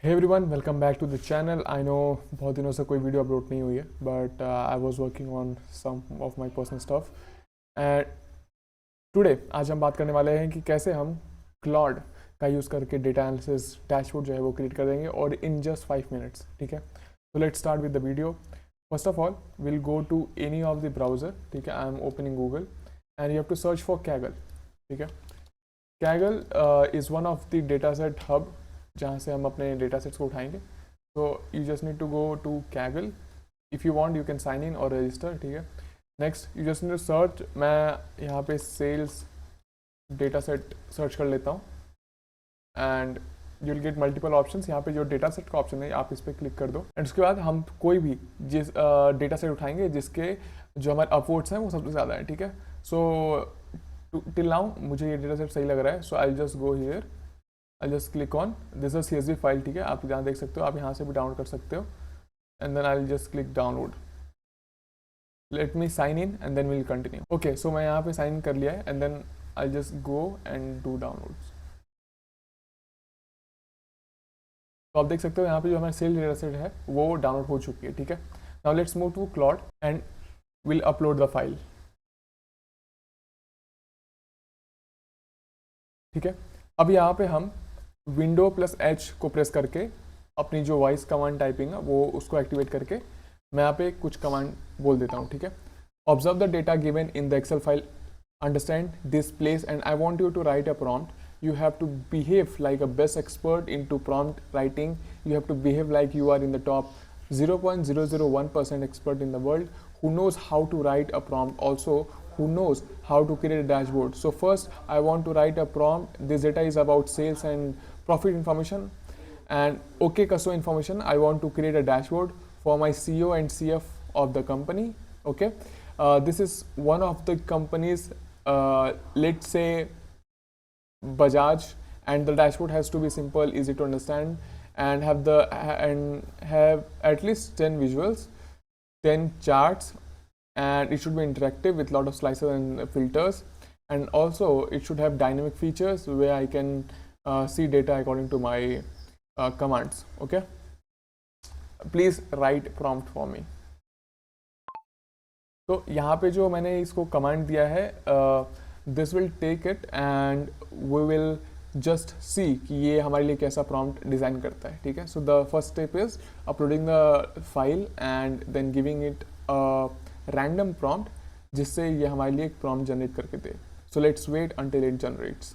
Hey everyone, welcome back to the channel. I know बहुत दिनों से कोई वीडियो अपलोड नहीं हुई है but I was working on some of my personal stuff and today आज हम बात करने वाले हैं कि कैसे हम क्लॉड का यूज़ करके डेटा एनालिसिस डैशबोर्ड जो है वो क्रिएट कर देंगे और इन जस्ट 5 मिनट्स. ठीक है, तो let's start with the video. First of all will go to any of the browser. ठीक है, I am opening Google and you have to search for Kaggle. ठीक है, Kaggle is one of the data set hub जहाँ से हम अपने data sets को उठाएंगे. तो you just need to go to Kaggle. If you want you can sign in और रजिस्टर. ठीक है, next you just need to search. मैं यहाँ पे सेल्स डेटा सेट सर्च कर लेता हूँ and you will get multiple options. यहाँ पे जो डेटा सेट का ऑप्शन है आप इस पर क्लिक कर दो एंड उसके बाद हम कोई भी जिस डेटा सेट उठाएंगे जिसके जो हमारे अपवोर्ड्स हैं वो सबसे ज़्यादा है. ठीक है, सो टिल नाउ मुझे ये डेटा सेट सही लग रहा है. So I just go here, I just click on this is CSV file. ठीक है, आप यहाँ देख सकते हो, आप यहाँ से भी डाउनलोड कर सकते हो and then I just click download. Let me sign in and then will continue. Okay, so मैं यहाँ पे साइन इन कर लिया है and then I just go and do downloads. तो आप देख सकते हो यहाँ पे जो हमारा सेल डेटा सेट है वो डाउनलोड हो चुकी है. ठीक है, now let's move to Claude and will upload the file. ठीक है, अब यहाँ पे हम विंडो प्लस H को प्रेस करके अपनी जो वॉइस कमांड टाइपिंग है वो उसको एक्टिवेट करके मैं यहाँ पे कुछ कमांड बोल देता हूँ. ठीक है, observe the data given in the Excel file, understand this place and I want you to write a prompt. You have to behave like a best expert into prompt writing. You have to behave like you are in the top 0.001% expert in the world who knows how to write a prompt, also who knows how to create a dashboard. So first I want to write a prompt. This data is about sales and profit information and okay customer information. I want to create a dashboard for my CEO and CFO of the company. Okay, this is one of the companies, let's say Bajaj, and the dashboard has to be simple, easy to understand and have at least 10 visuals, 10 charts, and it should be interactive with lot of slices and filters, and also it should have dynamic features where I can see data according to my commands. Okay, please write prompt for me. तो यहाँ पे जो मैंने इसको command दिया है, this will take it and we will just see कि ये हमारे लिए कैसा प्रॉम्प्ट डिज़ाइन करता है. ठीक है, so the first step is uploading the file and then giving it random prompt जिससे ये हमारे लिए एक प्रॉम्प्ट जनरेट करके दे. So let's wait until it generates.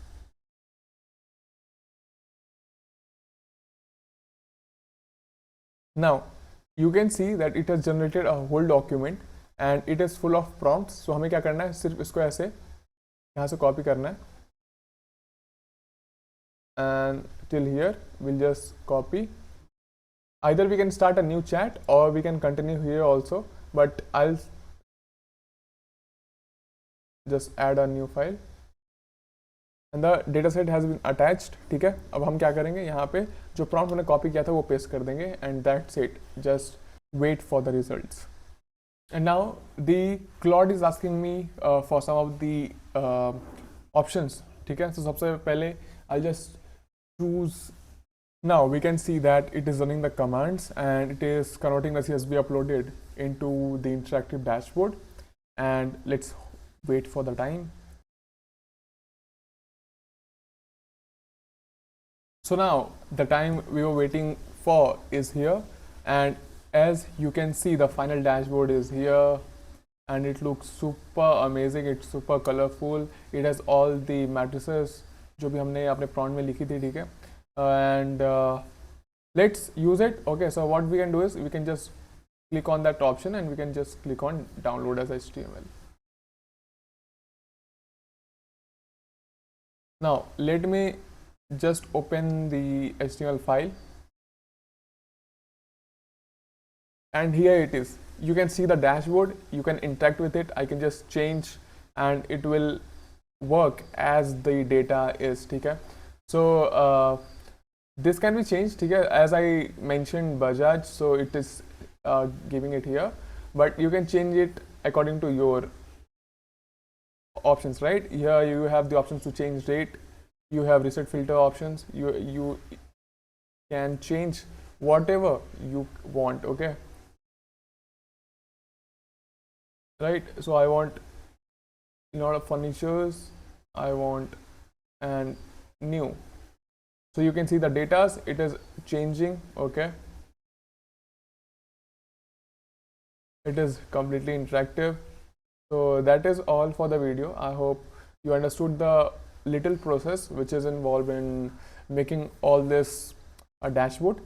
Now you can see that it has generated a whole document and it is full of prompts. सो हमें क्या करना है, सिर्फ इसको ऐसे यहाँ से कॉपी करना है and till here we'll just copy. Either we can start a new chat or we can continue here also, but I'll just add a new file and the data set has been attached. ठीक है, अब हम क्या करेंगे, यहाँ पे जो prompt मैंने कॉपी किया था वो पेस्ट कर देंगे and that's it. Just wait for the results. And now the Claude is asking me for some of the options. ठीक है, so सबसे पहले I'll just choose. Now we can see that it is running the commands and it is converting the CSV uploaded into the interactive dashboard, and let's wait for the time. So now the time we were waiting for is here, and as you can see the final dashboard is here and it looks super amazing. It's super colorful. It has all the matrices जो भी हमने अपने prompt में लिखी थी. ठीक है, and let's use it. Okay, so what we can do is we can just click on that option and we can just click on download as HTML. Now let me just open the HTML file and here it is. You can see the dashboard, you can interact with it. I can just change and it will work as the data is. ठीक है, so this can be changed. ठीक है, as I mentioned Bajaj, so it is giving it here, but you can change it according to your options. Right here you have the options to change date, you have reset filter options, you can change whatever you want. Okay, right? So I want a lot of furnitures, I want and new. So you can see the data, it is changing. Okay, it is completely interactive. So that is all for the video. I hope you understood the little process which is involved in making all this a dashboard.